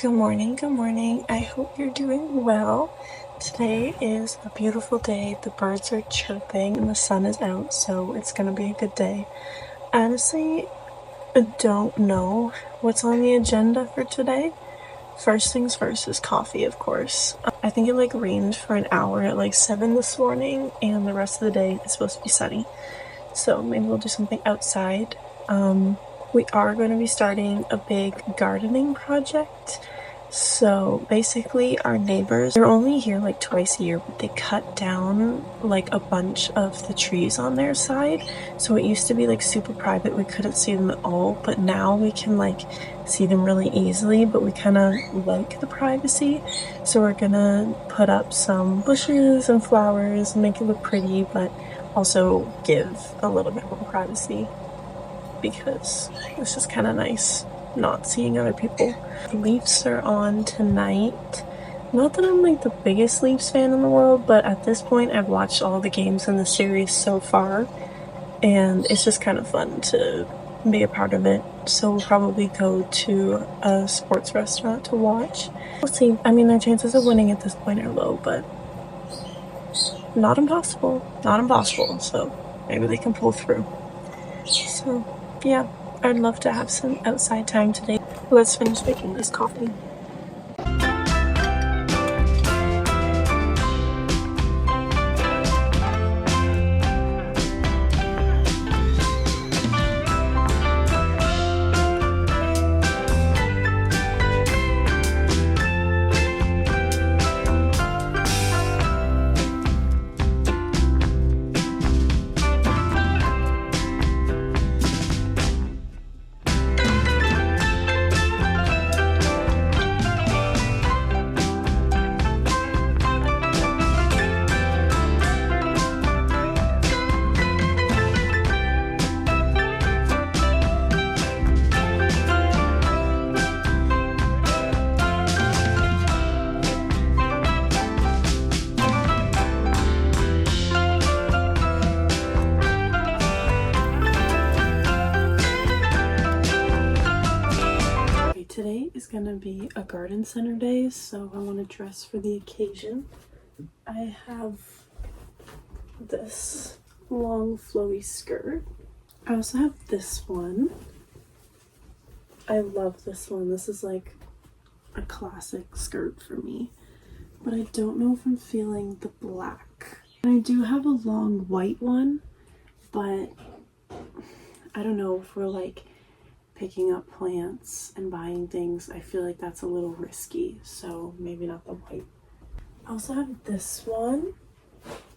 Good morning, good morning. I hope you're doing well. Today is a beautiful day. The birds are chirping and the sun is out, so it's gonna be a good day. Honestly, I don't know what's on the agenda for today. First things first is coffee, of course. I think it rained for an hour at 7 this morning, and the rest of the day is supposed to be sunny. So maybe we'll do something outside. We are going to be starting a big gardening project. So basically our neighbors, they're only here twice a year, but they cut down a bunch of the trees on their side. So it used to be super private, we couldn't see them at all, but now we can see them really easily, but we kind of like the privacy. So we're gonna put up some bushes and flowers and make it look pretty, but also give a little bit more privacy, because it's just kind of nice not seeing other people. The Leafs are on tonight. Not that I'm the biggest Leafs fan in the world, but at this point I've watched all the games in the series so far, and it's just kind of fun to be a part of it. So we'll probably go to a sports restaurant to watch. We'll see. I mean, their chances of winning at this point are low, but not impossible. Not impossible. So maybe they can pull through. So yeah, I'd love to have some outside time today. Let's finish making this coffee. Today is gonna be a garden center day, so I want to dress for the occasion. I have this long flowy skirt. I also have this one. I love this one. This is a classic skirt for me, but I don't know if I'm feeling the black. And I do have a long white one, but I don't know if we're picking up plants and buying things. I feel like that's a little risky, so maybe not the white. I also have this one.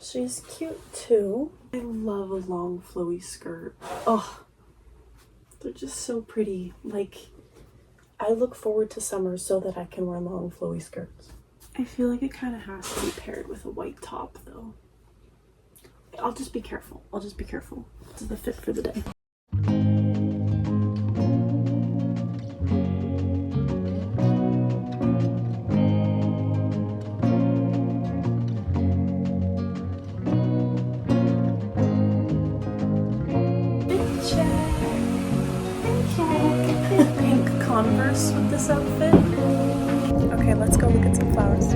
She's cute too. I love a long flowy skirt. Oh, they're just so pretty. I look forward to summer so that I can wear long flowy skirts. I feel like it kind of has to be paired with a white top though. I'll just be careful. This is the fit for the day. Pink Converse with this outfit. Okay, let's go look at some flowers.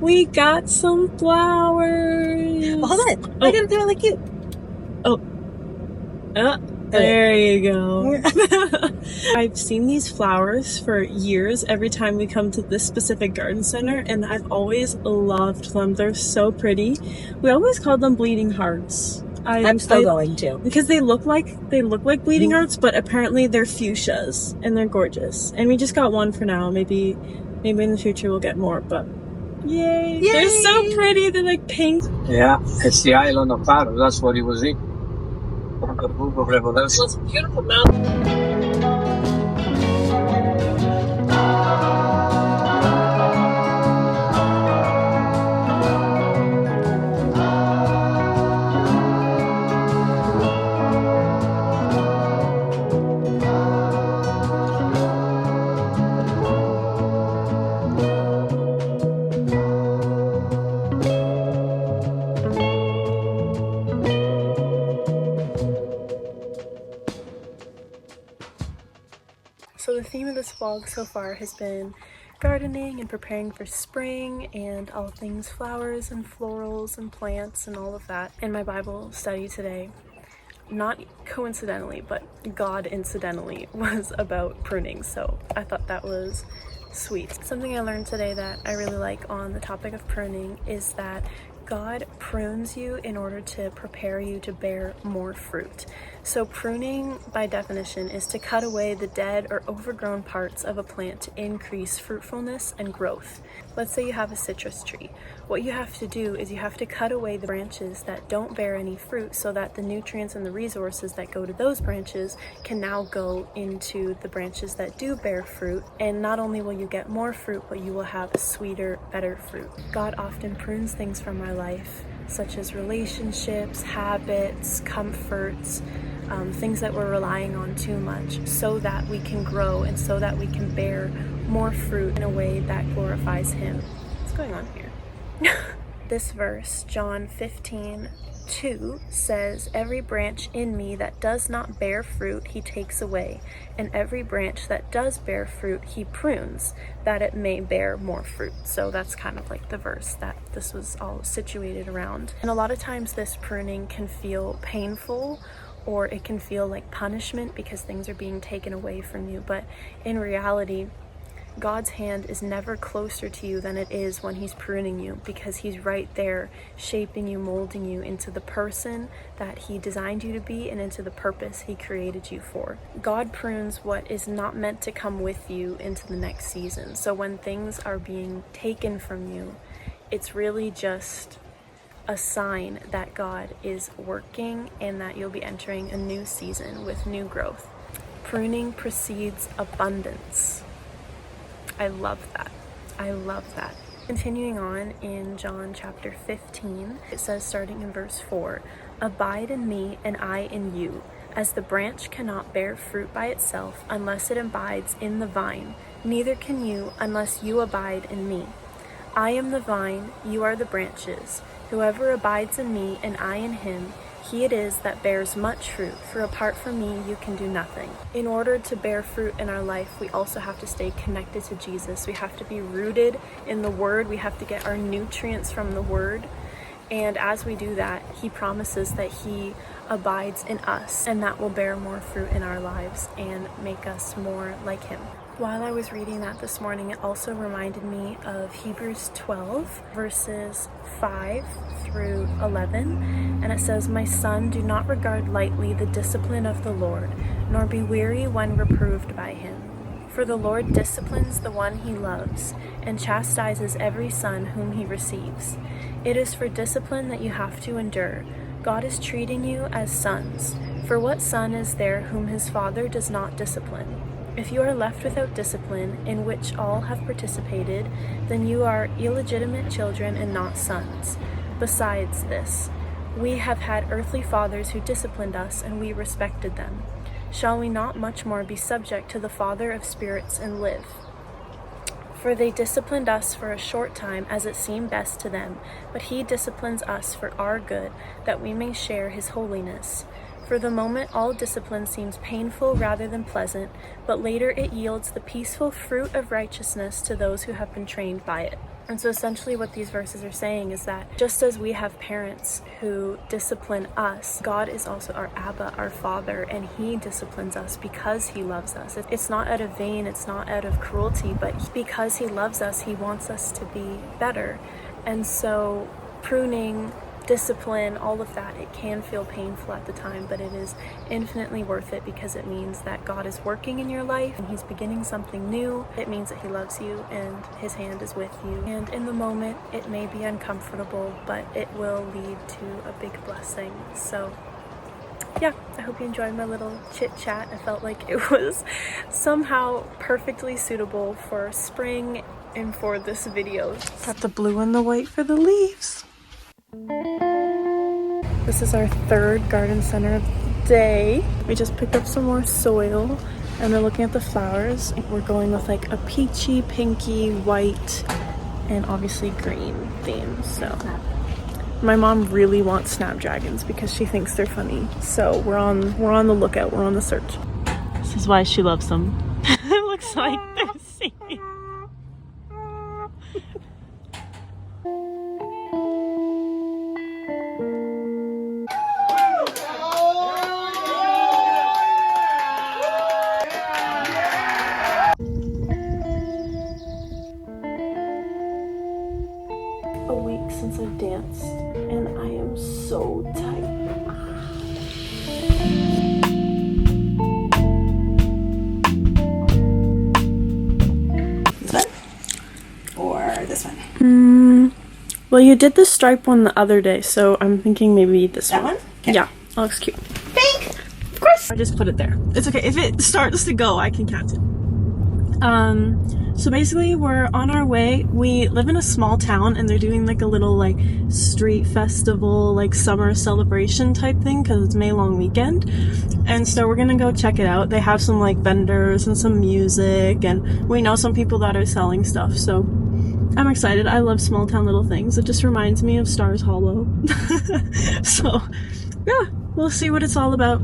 We got some flowers. Well, hold on. I got they're cute. Oh. There you go. I've seen these flowers for years every time we come to this specific garden center, and I've always loved them. They're so pretty. We always call them bleeding hearts. I'm still going to. Because they look like bleeding hearts, but apparently they're fuchsias and they're gorgeous. And we just got one for now. Maybe in the future we'll get more, but yay! They're so pretty. They're like pink. Yeah, it's the island of Paros. That's what he was in. The book of Revelation. It's a beautiful mountain. So the theme of this vlog so far has been gardening and preparing for spring and all things flowers and florals and plants and all of that. In my Bible study today, not coincidentally, but God incidentally, was about pruning. So I thought that was sweet. Something I learned today that I really like on the topic of pruning is that God prunes you in order to prepare you to bear more fruit. So pruning, by definition, is to cut away the dead or overgrown parts of a plant to increase fruitfulness and growth. Let's say you have a citrus tree. What you have to do is you have to cut away the branches that don't bear any fruit so that the nutrients and the resources that go to those branches can now go into the branches that do bear fruit. And not only will you get more fruit, but you will have sweeter, better fruit. God often prunes things from our life, such as relationships, habits, comforts, things that we're relying on too much, so that we can grow and so that we can bear more fruit in a way that glorifies Him. What's going on here? This verse, John 15:2, says, "Every branch in me that does not bear fruit, He takes away, and every branch that does bear fruit, He prunes, that it may bear more fruit." So that's kind of like the verse that this was all situated around. And a lot of times this pruning can feel painful, or it can feel like punishment because things are being taken away from you. But in reality, God's hand is never closer to you than it is when He's pruning you, because He's right there shaping you, molding you into the person that He designed you to be and into the purpose He created you for. God prunes what is not meant to come with you into the next season. So when things are being taken from you, it's really just a sign that God is working and that you'll be entering a new season with new growth. Pruning precedes abundance. I love that. I love that. Continuing on in John chapter 15, it says, starting in verse 4, "Abide in me and I in you, as the branch cannot bear fruit by itself unless it abides in the vine, neither can you unless you abide in me. I am the vine, you are the branches. Whoever abides in me and I in him, he it is that bears much fruit, for apart from me you can do nothing." In order to bear fruit in our life, we also have to stay connected to Jesus. We have to be rooted in the Word. We have to get our nutrients from the Word. And as we do that, He promises that He abides in us, and that will bear more fruit in our lives and make us more like Him. While I was reading that this morning, it also reminded me of Hebrews 12, verses 5 through 11. And it says, "My son, do not regard lightly the discipline of the Lord, nor be weary when reproved by Him. For the Lord disciplines the one He loves, and chastises every son whom He receives. It is for discipline that you have to endure. God is treating you as sons. For what son is there whom his father does not discipline? If you are left without discipline, in which all have participated, then you are illegitimate children and not sons. Besides this, we have had earthly fathers who disciplined us, and we respected them. Shall we not much more be subject to the Father of spirits and live? For they disciplined us for a short time as it seemed best to them, but He disciplines us for our good, that we may share His holiness. For the moment, all discipline seems painful rather than pleasant, but later it yields the peaceful fruit of righteousness to those who have been trained by it. And so essentially what these verses are saying is that just as we have parents who discipline us, God is also our Abba, our Father, and He disciplines us because He loves us. It's not out of vain, it's not out of cruelty, but because He loves us, He wants us to be better. And so pruning, discipline, all of that, it can feel painful at the time, but it is infinitely worth it because it means that God is working in your life and He's beginning something new. It means that He loves you and His hand is with you. And in the moment, it may be uncomfortable, but it will lead to a big blessing. So yeah, I hope you enjoyed my little chit chat. I felt like it was somehow perfectly suitable for spring and for this video. Got the blue and the white for the leaves. This is our third garden center of the day. We just picked up some more soil and we're looking at the flowers. We're going with like a peachy, pinky, white, and obviously green theme. So my mom really wants snapdragons because she thinks they're funny. So we're on the lookout. We're on the search. This is why she loves them. It looks like they're singing. A week since I've danced and I am so tired. This one? Or this one? Well, you did the stripe one the other day, so I'm thinking maybe this That one. one? Okay. Yeah, that looks cute. Pink! Of course! I just put it there. It's okay. If it starts to go, I can catch it. So basically we're on our way. We live in a small town and they're doing like a little like street festival, like summer celebration type thing because it's May long weekend. And so we're gonna go check it out. They have some like vendors and some music and we know some people that are selling stuff. So I'm excited. I love small town little things. It just reminds me of Stars Hollow. So yeah, we'll see what it's all about.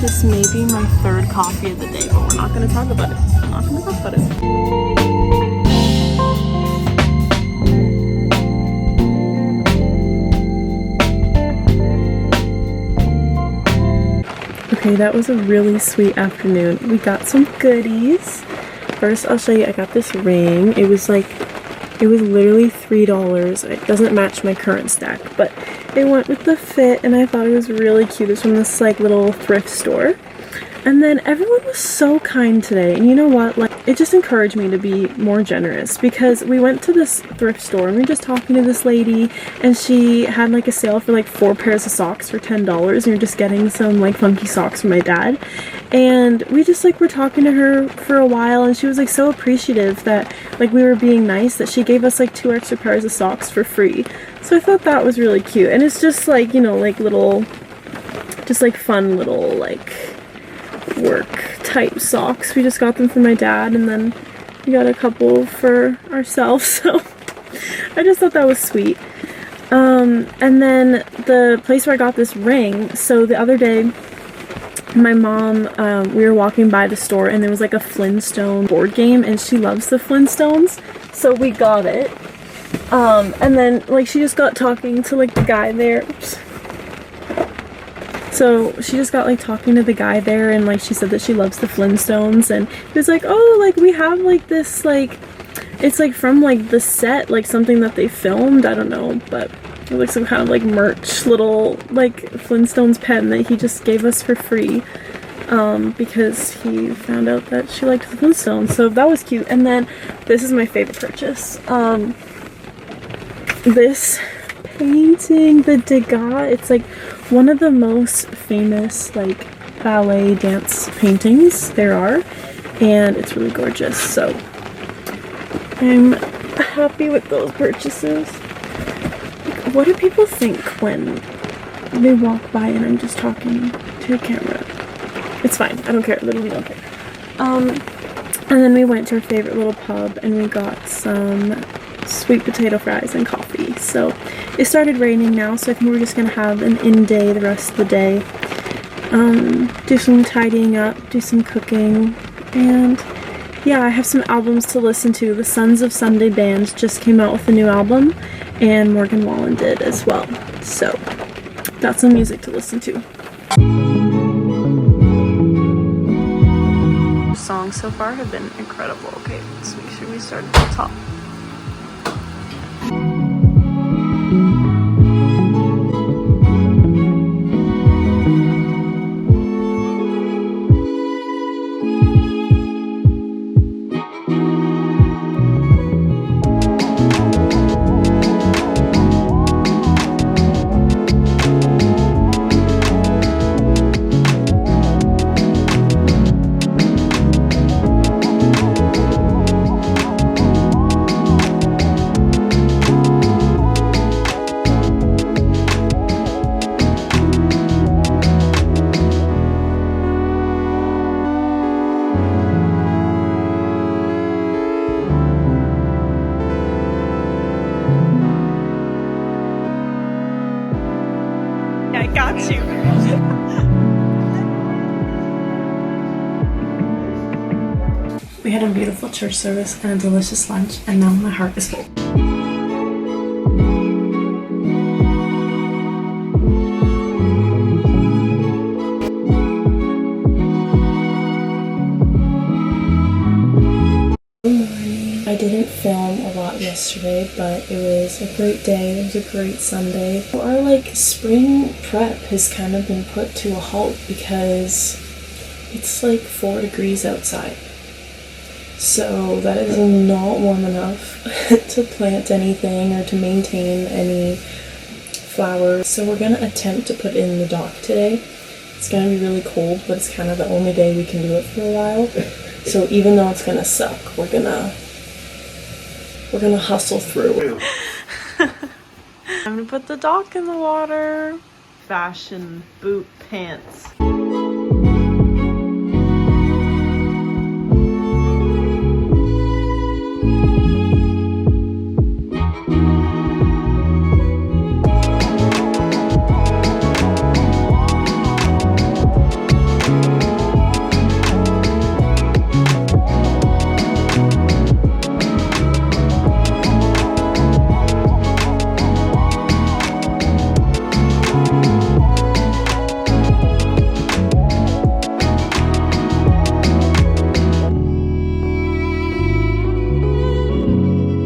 This may be my third coffee of the day, but we're not going to talk about it. I'm not going to talk about it. Okay, that was a really sweet afternoon. We got some goodies. First, I'll show you, I got this ring. It was literally $3. It doesn't match my current stack, but it went with the fit and I thought it was really cute. It's from this like little thrift store. And then everyone was so kind today, and you know what, like it just encouraged me to be more generous because we went to this thrift store and we were just talking to this lady and she had like a sale for like 4 pairs of socks for $10 and you're just getting some like funky socks for my dad. And we just like were talking to her for a while and she was like so appreciative that like we were being nice that she gave us like 2 extra pairs of socks for free. So I thought that was really cute, and it's just like, you know, like little, just like fun little like work type socks. We just got them for my dad and then we got a couple for ourselves, so I just thought that was sweet. And then the place where I got this ring, so the other day my mom, we were walking by the store and there was like a Flintstone board game and she loves the Flintstones, so we got it. And then like she just got talking to like the guy there. Oops. So she just got like talking to the guy there and like she said that she loves the Flintstones and he was like, oh, like we have like this like, it's like from like the set, like something that they filmed, I don't know, but it was like some kind of like merch little like Flintstones pen that he just gave us for free. because he found out that she liked the Flintstones, so that was cute. And then this is my favorite purchase. This painting, the Degas, it's like one of the most famous like ballet dance paintings there are, and it's really gorgeous, so I'm happy with those purchases. What do people think when they walk by and I'm just talking to a camera? It's fine, I don't care, literally don't care. And then we went to our favorite little pub and we got some sweet potato fries and coffee. So it started raining now, so I think we're just gonna have an in day the rest of the day. Do some tidying up, do some cooking, and yeah, I have some albums to listen to. The Sons of Sunday Band just came out with a new album, and Morgan Wallen did as well. So that's some music to listen to. The songs so far have been incredible. Okay, let's make sure we start at the top. I got you. We had a beautiful church service and a delicious lunch, and now my heart is full. I didn't film a lot yesterday, but it was a great day. It was a great Sunday. Our like spring prep has kind of been put to a halt because it's like 4 degrees outside. So that is not warm enough to plant anything or to maintain any flowers. So we're gonna attempt to put in the dock today. It's gonna be really cold, but it's kind of the only day we can do it for a while. So even though it's gonna suck, we're gonna hustle through. I'm gonna put the dock in the water. Fashion boot pants.